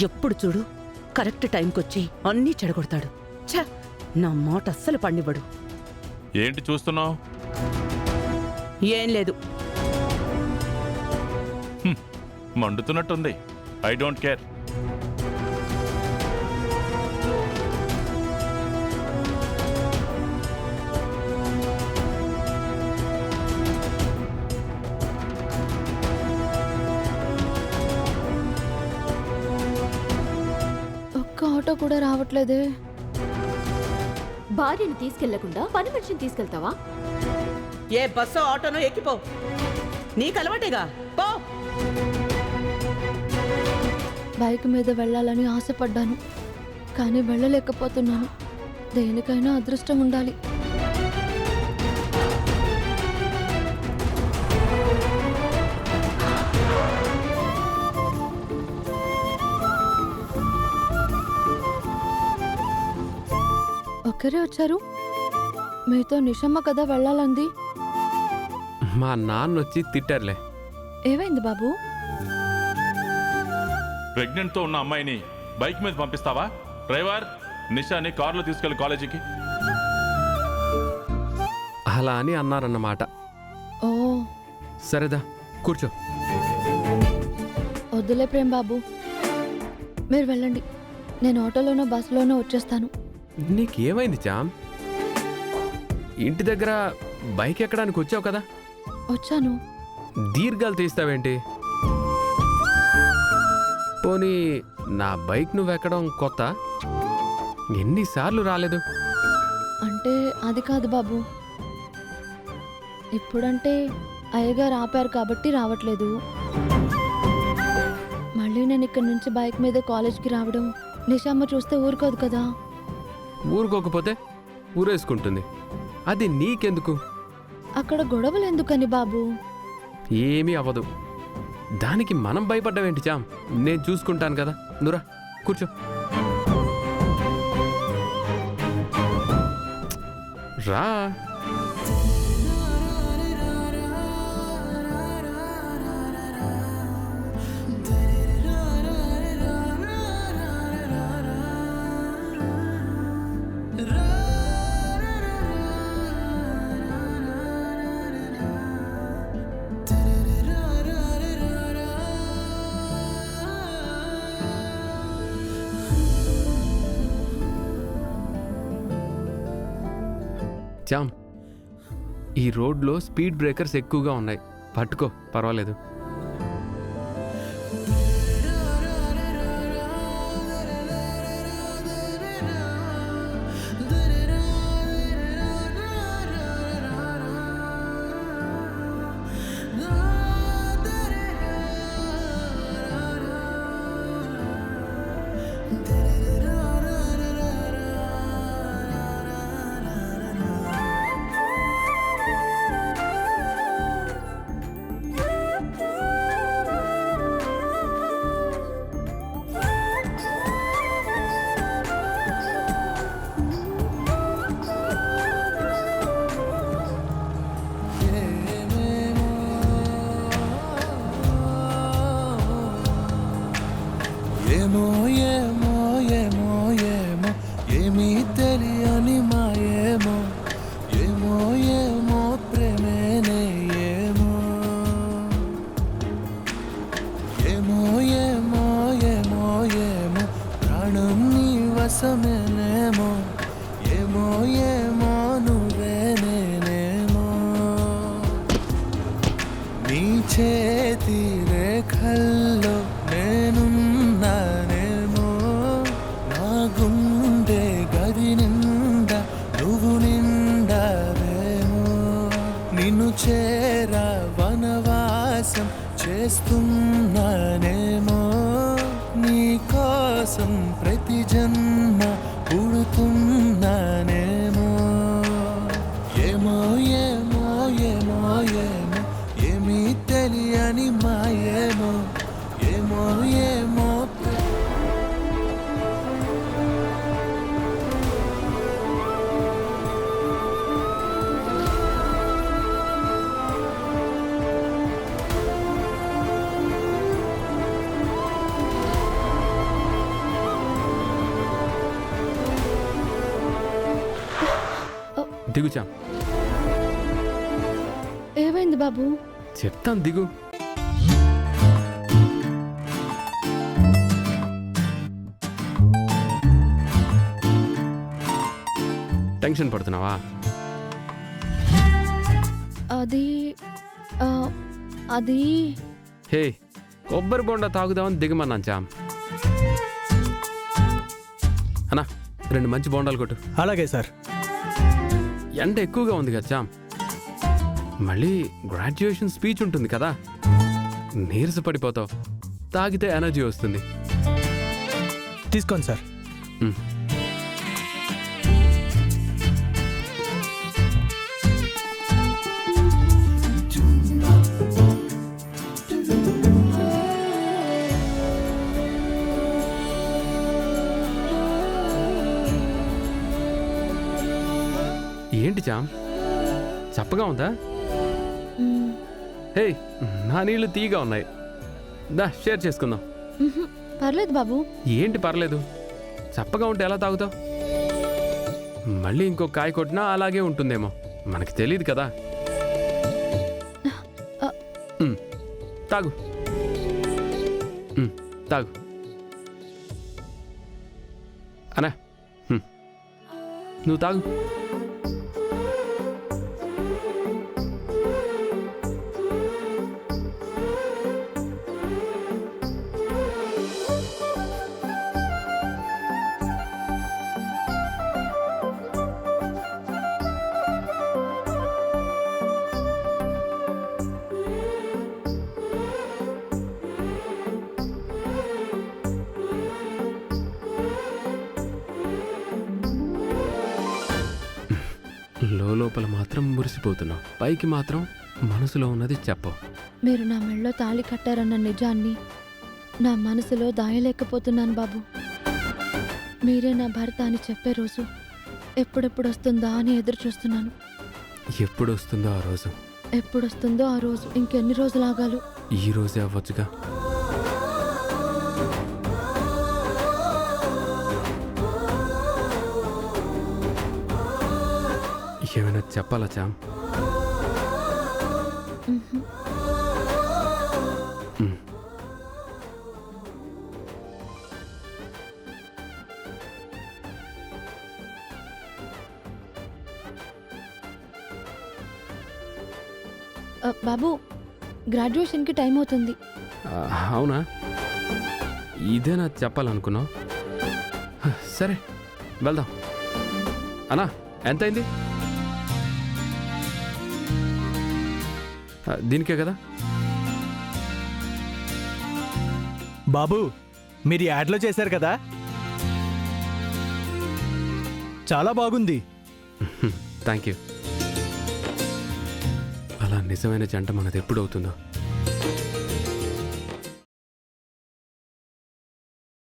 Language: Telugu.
ఎప్పుడు చూడు కరెక్ట్ టైంకొచ్చి అన్నీ చెడగొడతాడు. ఛ, నా మాట అస్సలు పండివ్వడు. ఏంటి చూస్తున్నావు? ఏం లేదు. మండుతున్నట్టుంది. I don't care. ఒక్క ఆటో కూడా రావట్లేదే. భార్యను తీసుకెళ్లకుండా పని మనిషిని తీసుకెళ్తావా? ఏ బస్సో ఆటోనో ఎక్కిపో, నీకు అలవాటేగా, పో. బైక్ మీద వెళ్ళాలని ఆశపడ్డాను, కానీ వెళ్ళలేకపోతున్నాను. దేనికైనా అదృష్టం ఉండాలి. ఒక్కరే వచ్చారు. మీతో నిషమ్మ కదా వెళ్ళాలంది. మా నాన్న వచ్చి తిట్టారులే. ఏమైంది బాబు? ప్రెగ్నెంట్తో ఉన్న అమ్మాయిని బైక్ మీద పంపిస్తావా? డ్రైవర్, నిషాని కారులో తీసుకెళ్ళి కాలేజీకి. అలా అని అన్నారన్నమాట. ఓ సరేదా, కూర్చో. వద్దులే ప్రేమ్ బాబు, మీరు వెళ్ళండి. నేను ఆటోలోనో బస్సులోనో వచ్చేస్తాను. నీకేమైంది చామ్? ఇంటి దగ్గర బైక్ ఎక్కడానికి వచ్చావు కదా. వచ్చాను. దీర్ఘాలు తీస్తావేంటి? పోనీ నా బైక్ నువ్వెక్కడం కొత్త? ఎన్నిసార్లు రాలేదు? అంటే అది కాదు బాబు, ఇప్పుడంటే అయ్యగారు ఆపారు కాబట్టి రావట్లేదు. మళ్ళీ నేను ఇక్కడి నుంచి బైక్ మీద కాలేజ్కి రావడం నిషామ్మ చూస్తే ఊరుకోదు కదా. ఊరుకోకపోతే ఊరేసుకుంటుంది. అది నీకెందుకు? అక్కడ గొడవలు ఎందుకని బాబు? ఏమీ అవ్వదు. దానికి మనం భయపడ్డావేంటి చామ్? నేను చూసుకుంటాను కదా. నువ్వురా, కూర్చో. రా. చామ్, ఈ రోడ్లో స్పీడ్ బ్రేకర్స్ ఎక్కువగా ఉన్నాయి. పట్టుకో, పర్వాలేదు. ఏమో ఏమో ఏమో ఏమో ఏమీ తెలియని మాయేమో, ఏమో ఏమో ప్రేమేనే ఏమో, ఏమో ఏమో ఏమో ఏమో ప్రాణం నీ వశమేనేమో, ఏమో ఏమో నువ్వే నేనేమో. నీ చేతి రేఖల్లో నేనున్నానేమో, నా గుండె గది నిండా నువ్వు నిండావేమో. నిన్ను చేరా వనవాసం చేస్తున్నానేమో, నీ కోసం ప్రతి జన్మ పుడుతున్నానేమో. ఏమో ఏమో ఏమో ఏమో ఏమీ తెలియని మాయేమో, ఏమో ఏమో దిగు చామ్. ఏమైంది బాబు? చెప్తాను దిగు. టెన్షన్ పడుతున్నావా? అది ఆ, అది హే, కొబ్బరి బొండ తాగుదామని దిగమన్నాను చామ్. అన్నా 2 మంచి బొండాలు కొట్టు. అలాగే సార్. ఎండ ఎక్కువగా ఉంది కదా చామ్. మళ్ళీ గ్రాడ్యుయేషన్ స్పీచ్ ఉంటుంది కదా, నీరస పడిపోతావు. తాగితే ఎనర్జీ వస్తుంది. తీసుకోండి సార్. ఉమ్. ఏంటి చామ్, చప్పగా ఉందా? మ్, హే, నా నీళ్లు తీయగా ఉన్నాయి. దా షేర్ చేసుకుందాం. మ్హూ, పర్లేదు బాబు. ఏంటి పర్లేదు? చప్పగా ఉంటే ఎలా తాగుతావు? మళ్ళీ ఇంకో కాయ కొట్టినా అలాగే ఉంటుందేమో, మనకి తెలియదు కదా. ఆ. ఉమ్, తాగు. తాగు అనా. నువ్వు తాగు. లోపల మాత్రం మురిసిపోతున్నావు, పైకి మాత్రం మనసులో ఉన్నది చెప్పవు. మీరు నా మెళ్ళో తాళి కట్టారన్న నిజాన్ని నా మనసులో దాయలేకపోతున్నాను బాబు. మీరే నా భర్త అని చెప్పే రోజు ఎప్పుడెప్పుడు వస్తుందా అని ఎదురు చూస్తున్నాను. ఎప్పుడు వస్తుందో ఆ రోజు. ఎప్పుడు వస్తుందో ఆ రోజు ఇంకెన్ని రోజులు ఆగాలు? ఈ రోజే అవ్వచ్చుగా. ఏమైనా చెప్పాలా చామ్? మ్హూ. ఉమ్. బాబు, గ్రాడ్యుయేషన్కి టైం అవుతుంది. అవునా? ఇదేనా చెప్పాలనుకున్నావు? సరే వెళ్దాం. అన్నా ఎంతైంది? దీనికే కదా. బాబు, మీరు ఈ యాడ్లో చేశారు కదా, చాలా బాగుంది. Thank you. అలా నిజమైన జంట మనది ఎప్పుడు అవుతుందో.